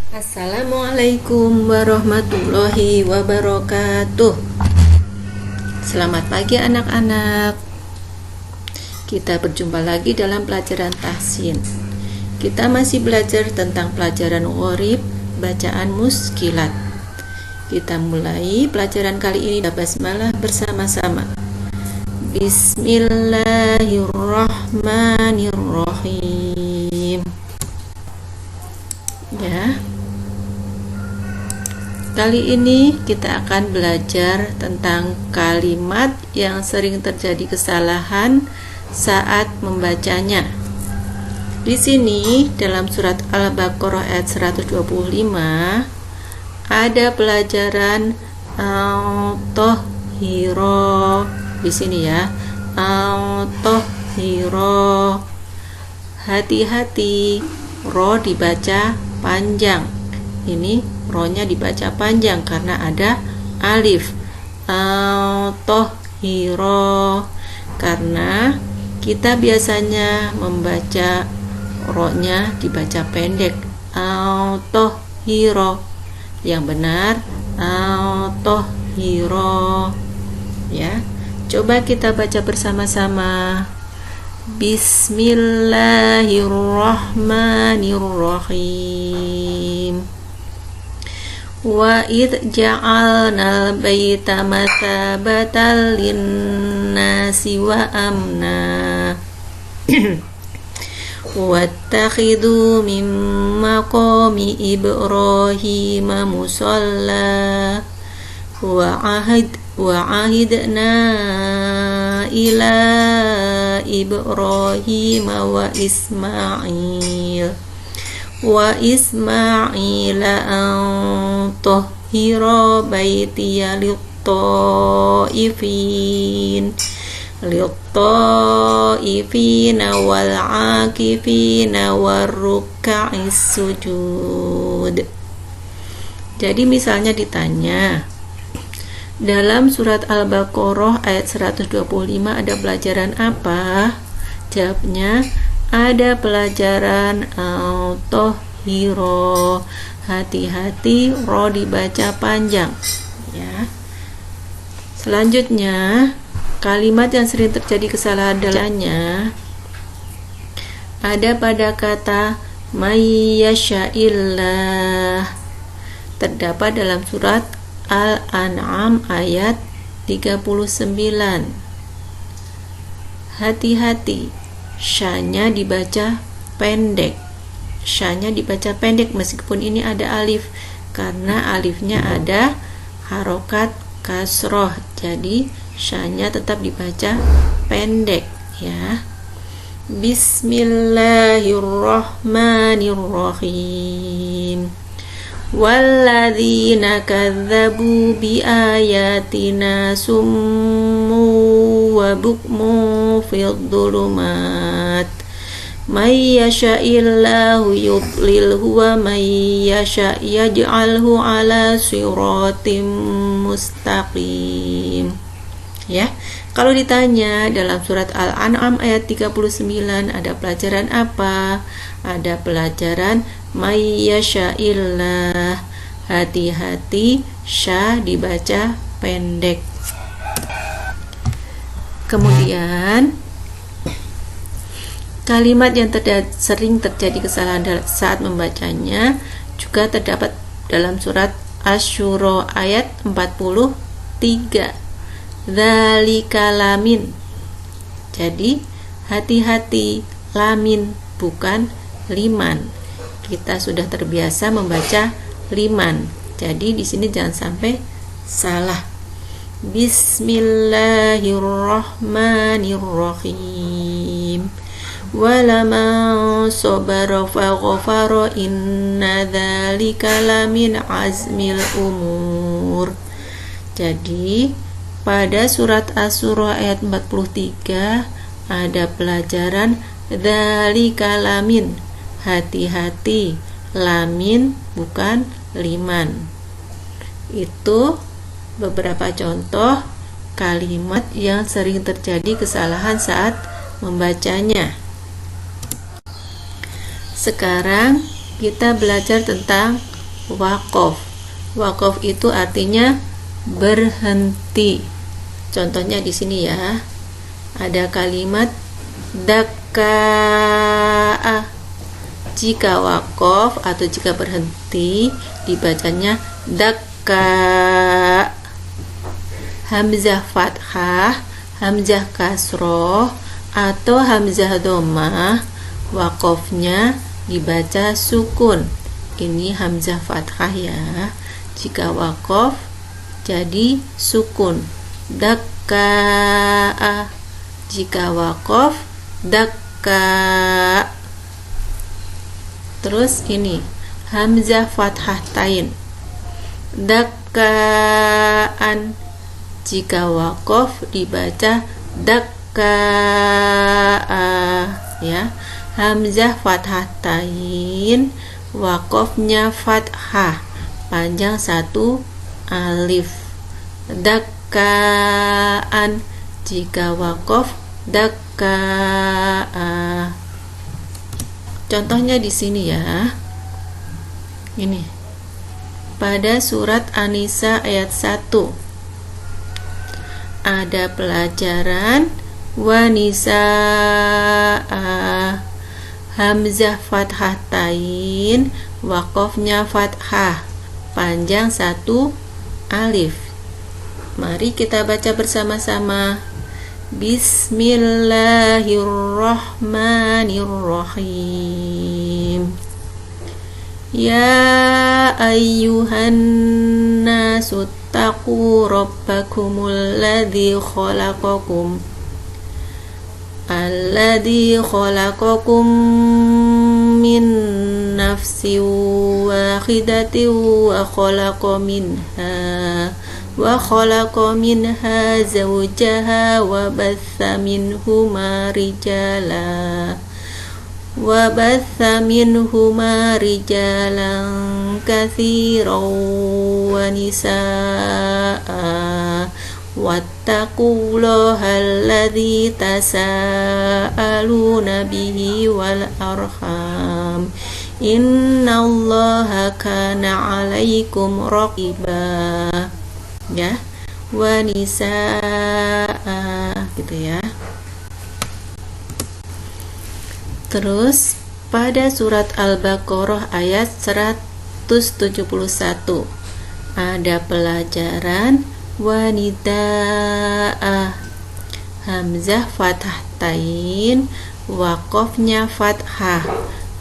Assalamualaikum warahmatullahi wabarakatuh. Selamat pagi anak-anak. Kita berjumpa lagi dalam pelajaran tahsin. Kita masih belajar tentang pelajaran gharib, bacaan muskilat. Kita mulai pelajaran kali ini basmalah bersama-sama. Bismillahirrahmanirrahim. Ya. Kali ini kita akan belajar tentang kalimat yang sering terjadi kesalahan saat membacanya. Di sini dalam surat Al-Baqarah ayat 125 ada pelajaran al-tohiro di sini ya. Al-tohiro. Hati-hati, ro dibaca panjang. Ini ro-nya dibaca panjang karena ada alif. Al-tohiro. Karena kita biasanya membaca ro-nya dibaca pendek. Al-tohiro. Yang benar al-tohiro. Ya. Coba kita baca bersama-sama. Bismillahirrahmanirrahim. Wa id ja'alnal baita mathabatan linnasi wa amna wattakhidhu min maqami Ibrahim musalla wa ahidna ila Ibrahim wa Ismail an tahhira baitiya lit-ta'ifina wal-'akifina war-ruk'is sujud. Jadi misalnya ditanya, dalam surat Al-Baqarah ayat 125 ada pelajaran apa? Jawabnya ada pelajaran al-tohiro. Hati-hati, ro dibaca panjang ya. Selanjutnya, kalimat yang sering terjadi kesalahan dalamnya ada pada kata mayyasha'illah. Terdapat dalam surat Al-An'am ayat 39. Hati-hati, sya-nya dibaca pendek. Sya-nya dibaca pendek meskipun ini ada alif, karena alifnya ada harokat kasroh. Jadi sya-nya tetap dibaca pendek ya. Bismillahirrahmanirrahim. Walladzina kadzabu biayatina summu wa bukmu fid dhulumat may yasha'illahu yudlilhu wa may yasha' yaj'alhu ala siratim mustaqim. Ya, kalau ditanya dalam surat Al-An'am ayat 39 ada pelajaran apa? Ada pelajaran may yasha'illah. Hati-hati, sya dibaca pendek. Kemudian kalimat yang sering terjadi kesalahan saat membacanya juga terdapat dalam surat Asy-Syura ayat 43. Dzalika lamin. Jadi hati-hati, lamin bukan liman. Kita sudah terbiasa membaca liman. Jadi di sini jangan sampai salah. Bismillahirrahmanirrahim. Walaman sabara faghfara inna dzalika lamin azmil umur. Jadi pada surat Asy-Syura ayat 43 ada pelajaran dzalika lamin. Hati-hati, lamin bukan liman. Itu beberapa contoh kalimat yang sering terjadi kesalahan saat membacanya. Sekarang kita belajar tentang waqaf. Waqaf itu artinya berhenti. Contohnya di sini ya. Ada kalimat dakka'a. Jika waqaf atau jika berhenti dibacanya dakka. Hamzah fathah, hamzah kasroh atau hamzah dhammah, waqafnya dibaca sukun. Ini hamzah fathah ya. Jika waqaf jadi sukun. Dakka. Jika waqaf dakka. Terus ini hamzah fathah tain. Dakkaan. Jika waqaf dibaca dakkaa ya. Hamzah fathah tain, waqafnya fathah, panjang satu alif. Dakkaan. Jika waqaf dakkaa. Contohnya di sini ya. Ini. Pada surat An-Nisa ayat 1 ada pelajaran wanisaa. Hamzah fathah tain, waqafnya fathah, panjang satu alif. Mari kita baca bersama-sama. Bismillahirrahmanirrahim. Ya ayyuhan nasu taqu rabbakumul ladzi khalaqakum min nafsin wahidatin wa khalaqa minha zawjaha wa batha minhuma rijalan katsiran wa nisaa wattaqullaha alladzi tasaaluna bihi wal arham innallaha kana 'alaikum raqiba. Ya, wanisa gitu ya. Terus pada surat Al-Baqarah ayat 171 ada pelajaran wanitaa. Hamzah fathah tain, waqafnya fathah,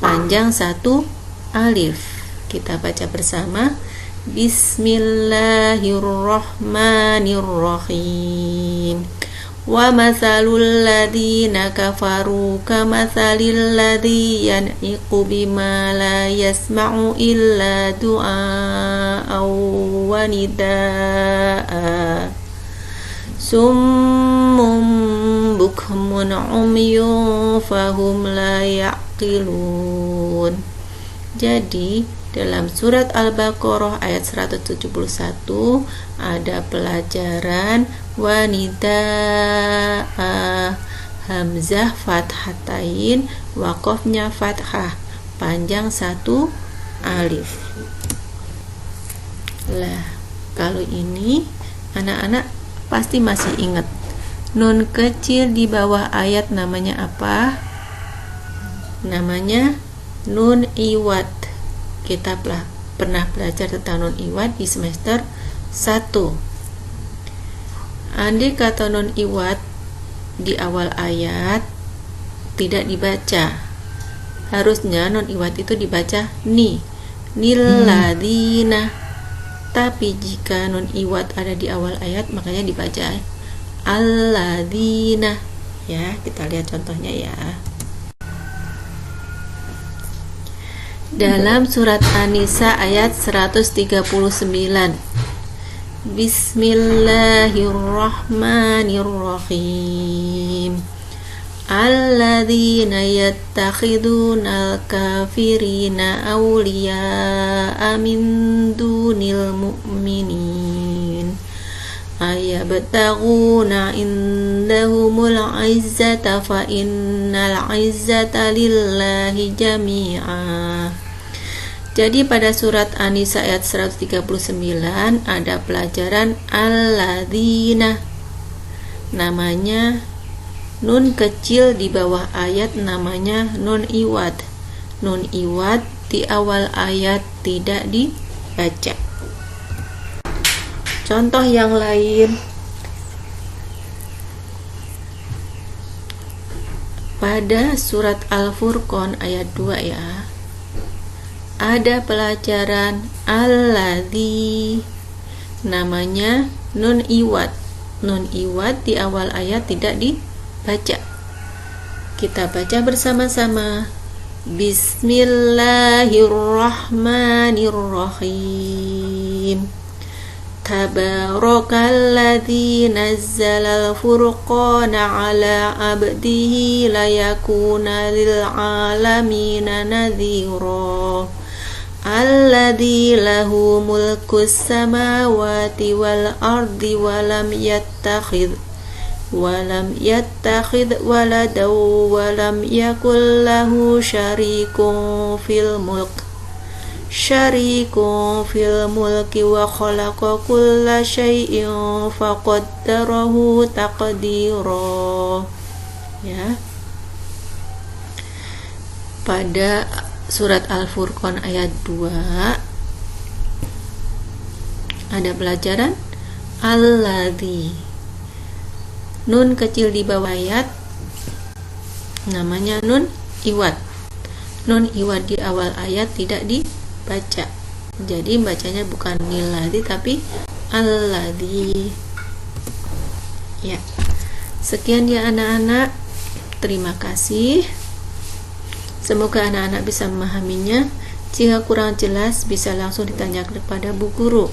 panjang satu alif. Kita baca bersama. Bismillahirrahmanirrahim. Wa mathalul ladzina kafaru kamathalil ladzi yan'iqu bima la yasma'u illa du'a'an wa nidaa. Summun bukmun umyun fahum la ya'qilun. Jadi dalam surat Al-Baqarah ayat 171 ada pelajaran wanidaa. Hamzah fathatain, waqafnya fathah, panjang satu alif. Lah, kalau ini anak-anak pasti masih ingat. Nun kecil di bawah ayat namanya apa? Namanya nun iwad. Kita pernah belajar tentang nun iwad di semester 1. Andai kata nun iwad di awal ayat tidak dibaca, harusnya nun iwad itu dibaca nilladina. Tapi jika nun iwad ada di awal ayat, makanya dibaca alladzina. Ya, kita lihat contohnya ya. Dalam surat An-Nisa ayat 139, Bismillahirrahmanirrahim. Alladzina yattakhidunal kafirina awliya'a min dunil mu'minin ayabtaguna indahumul izzata fa innal izzata lillahi jami'a. Jadi pada surat An-Nisa ayat 139 ada pelajaran alladzina, namanya nun kecil di bawah ayat namanya nun iwad. Nun iwad di awal ayat tidak dibaca. Contoh yang lain, pada surat Al-Furqan ayat 2 ya, ada pelajaran alladzi, namanya nun iwad. Nun iwad di awal ayat tidak dibaca. Kita baca bersama-sama. Bismillahirrahmanirrahim. Tabarakalladzi nazzalal furqana ala abdihi layakuna lil alamina nadhira. Alladzi lahu mulkus samawati wal ardi walam yattakhidh waladan walam yakul lahu syarikun fil mulki wa khalaqa kulla syai'in faqaddarahu taqdira. Ya. Pada surat Al-Furqan ayat 2 ada pelajaran alladzi. Nun kecil di bawah ayat namanya nun iwad. Nun iwad di awal ayat tidak dibaca. Jadi bacanya bukan nilladzi tapi alladzi. Ya. Sekian ya anak-anak. Terima kasih. Semoga anak-anak bisa memahaminya. Jika kurang jelas bisa langsung ditanyakan kepada Bu Guru.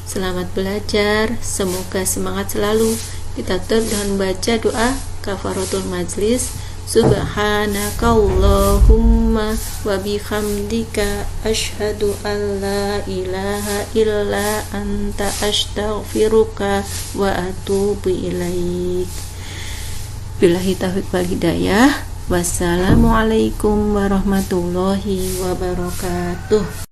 Selamat belajar, semoga semangat selalu. Kita tutup dengan baca doa kafaratul majlis. Subhanakallahumma wa bihamdika asyhadu an la ilaha illa anta astaghfiruka wa atubu ilaik. Billahi taufiq wal hidayah. Wassalamualaikum warahmatullahi wabarakatuh.